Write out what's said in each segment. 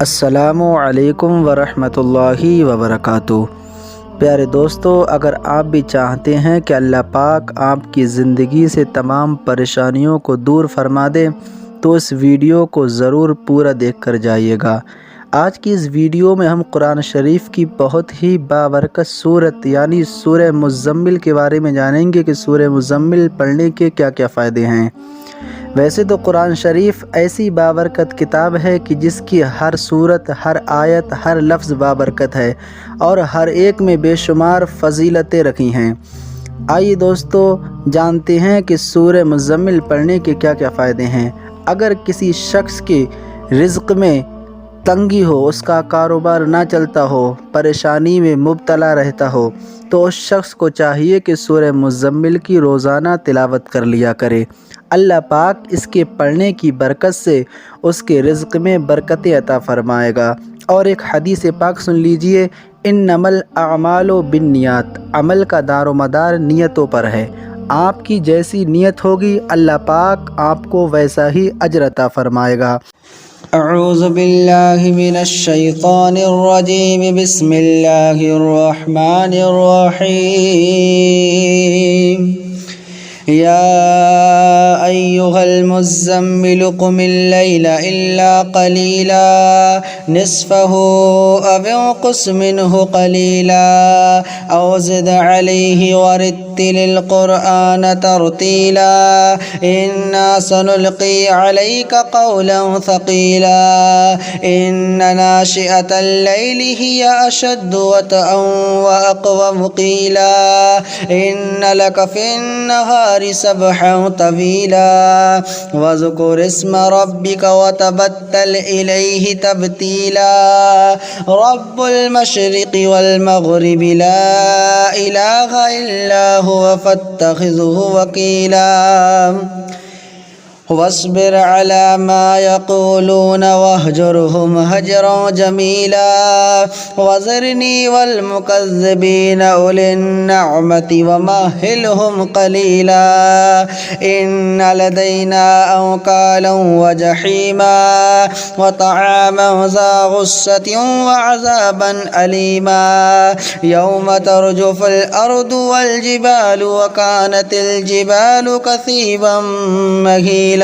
السلام علیکم ورحمۃ اللہ وبرکاتہ۔ پیارے دوستو، اگر آپ بھی چاہتے ہیں کہ اللہ پاک آپ کی زندگی سے تمام پریشانیوں کو دور فرما دے تو اس ویڈیو کو ضرور پورا دیکھ کر جائیے گا۔ آج کی اس ویڈیو میں ہم قرآن شریف کی بہت ہی بابرکت صورت یعنی سورہ مزمل کے بارے میں جانیں گے کہ سورہ مزمل پڑھنے کے کیا کیا فائدے ہیں۔ ویسے تو قرآن شریف ایسی بابرکت کتاب ہے کہ جس کی ہر صورت، ہر آیت، ہر لفظ بابرکت ہے اور ہر ایک میں بے شمار فضیلتیں رکھی ہیں۔ آئیے دوستو جانتے ہیں کہ سورہ مزمل پڑھنے کے کیا کیا فائدے ہیں۔ اگر کسی شخص کے رزق میں تنگی ہو، اس کا کاروبار نہ چلتا ہو، پریشانی میں مبتلا رہتا ہو، تو اس شخص کو چاہیے کہ سورہ مزمل کی روزانہ تلاوت کر لیا کرے۔ اللہ پاک اس کے پڑھنے کی برکت سے اس کے رزق میں برکتیں عطا فرمائے گا۔ اور ایک حدیث پاک سن لیجئے، انما الاعمال بالنیات، عمل کا دار و مدار نیتوں پر ہے۔ آپ کی جیسی نیت ہوگی اللہ پاک آپ کو ویسا ہی اجر عطا فرمائے گا۔ اعوذ باللہ من الشیطان الرجیم، بسم اللہ الرحمن الرحیم۔ یا ایہا المزمل قم اللیل الا قلیلا نصفہ او انقص منہ قلیلا او زد علیہ ورتل القرآن ترتیلا انا سنلقی علیک قولا ثقیلا ان ناشئۃ اللیل ہی اشد وطئا واقوم قیلا ان لک فی النہار سبحا طویلا واذکر اسم ربک وتبتل الیہ تبتیلا رب المشرق والمغرب لا الہ الا هو فاتخذہ وکیلا واصبر على ما يقولون واهجرهم هجرا جميلا وذرني والمكذبين أولي النعمة ومهلهم قليلا إن لدينا أنكالا وجحيما وطعاما ذا غصة وعذابا أليما يوم ترجف الأرض والجبال وكانت الجبال كثيبا مهيلا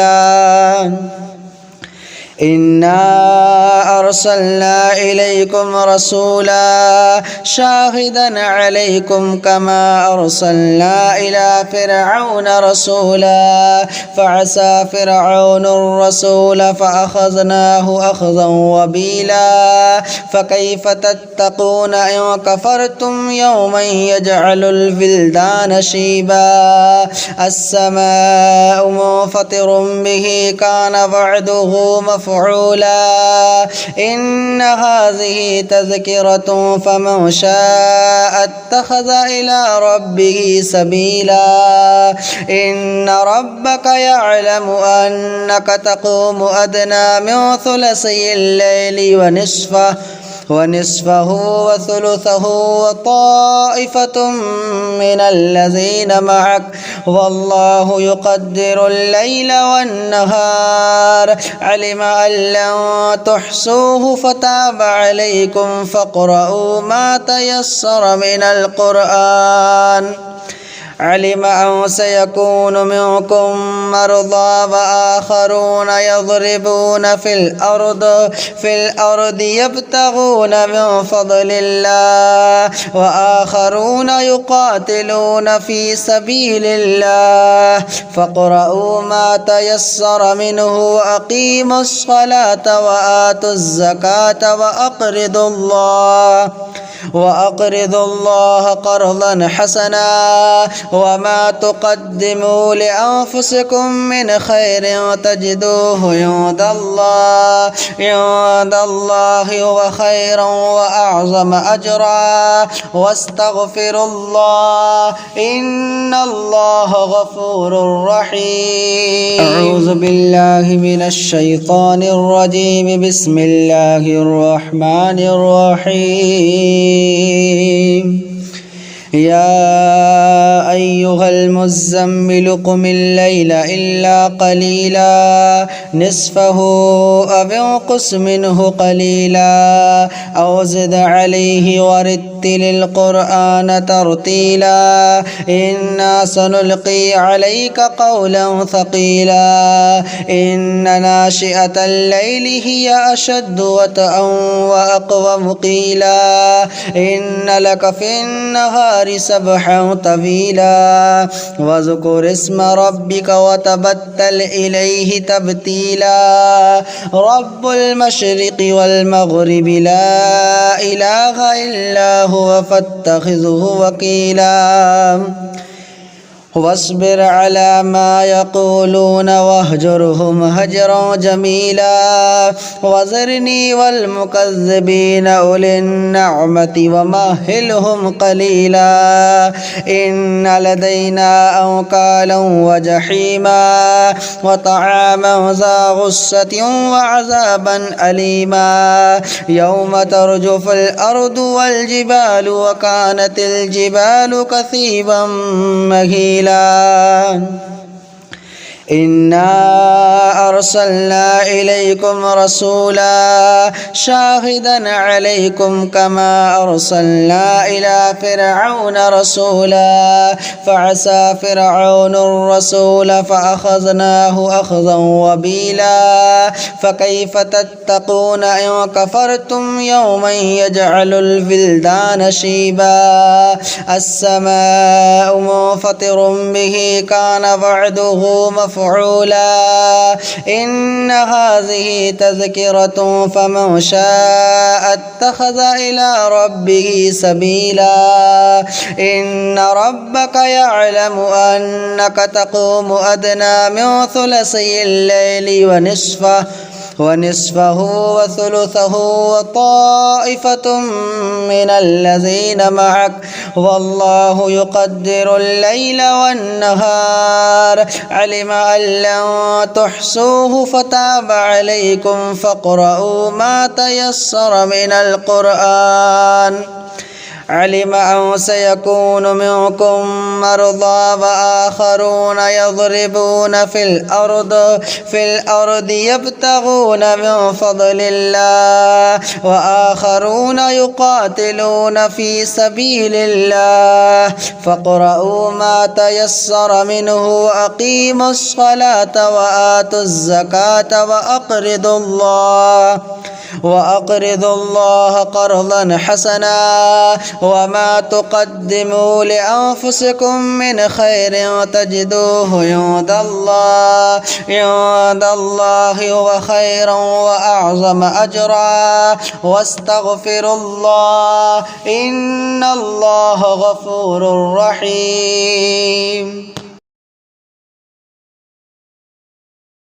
إنا أرسلنا إليكم رسولا شاهدا عليكم كما أرسلنا إلى فرعون رسولا فعصى فرعون الرسول فأخذناه أخذا وبيلا فكيف تتقون إن كفرتم يوما يجعل الولدان شيبا السماء منفطر به كان وعده مفعولا إن هذه تذكرة فمن شاء اتخذ إلى ربه سبيلا إن ربك يعلم أنك تقوم أدنى من ثلثي الليل ونصفه وثلثه وطائفة من الذين معك والله يقدر الليل والنهار علم أن لن تحصوه فتاب عليكم فاقرؤوا ما تيسر من القرآن علم أن سيكون منكم مرضى وآخرون يضربون في الأرض يبتغون من فضل الله وآخرون يقاتلون في سبيل الله فاقرؤوا ما تيسر منه وأقيموا الصلاة وآتوا الزكاة وأقرضوا الله قرضا حسنا وما تقدموا لأنفسكم من خير تجدوه عند الله هو خيرا وأعظم أجرا واستغفروا الله إن الله غفور رحيم أعوذ بالله من الشيطان الرجيم بسم الله الرحمن الرحيم يا أيها المزمل قم الليل إلا قليلا نصفه أو انقص منه قليلا أو زد عليه ورتل القرآن ترتيلا إنا سنلقي عليك قولا ثقيلا إن ناشئة الليل هي أشد وطئا وأقوم قيلا إن لك في النهار سبحا طويلا واذكر اسم ربك وتبتل إليه تبتيلا رب المشرق والمغرب لا إله إلا هو فاتخذه وكيلا واصبر على ما يقولون واهجرهم هجرا جميلا وذرني والمكذبين أولي النعمة ومهلهم قليلا إن لدينا أنكالا وجحيما وطعاما ذا غصة وعذابا أليما يوم ترجف الأرض والجبال وكانت الجبال كثيبا مهيلا إنا أرسلنا إليكم رسولا شاهدا عليكم كما أرسلنا إلى فرعون رسولا فعصى فرعون الرسول فأخذناه أخذا وبيلا فكيف تتقون إن كفرتم يوما يجعل الولدان شيبا السماء منفطر به كان وعده مفعولا إن هذه تذكرة فمن شاء اتخذ إلى ربه سبيلا إن ربك يعلم أنك تقوم أدنى من ثلثي الليل ونصفه وثلثه وطائفة من الذين معك والله يقدر الليل والنهار علم أن لن تحصوه فتاب عليكم فاقرؤوا ما تيسر من القرآن علم أن سيكون منكم مرضى وآخرون يضربون في الأرض يبتغون من فضل الله وآخرون يقاتلون في سبيل الله فاقرؤوا ما تيسر منه وأقيموا الصلاة وآتوا الزكاة وأقرضوا الله قرضا حسنا وما تقدموا لأنفسكم من خير تجدوه عند الله هو خيرا وأعظم أجرا واستغفروا الله إن الله غفور رحيم.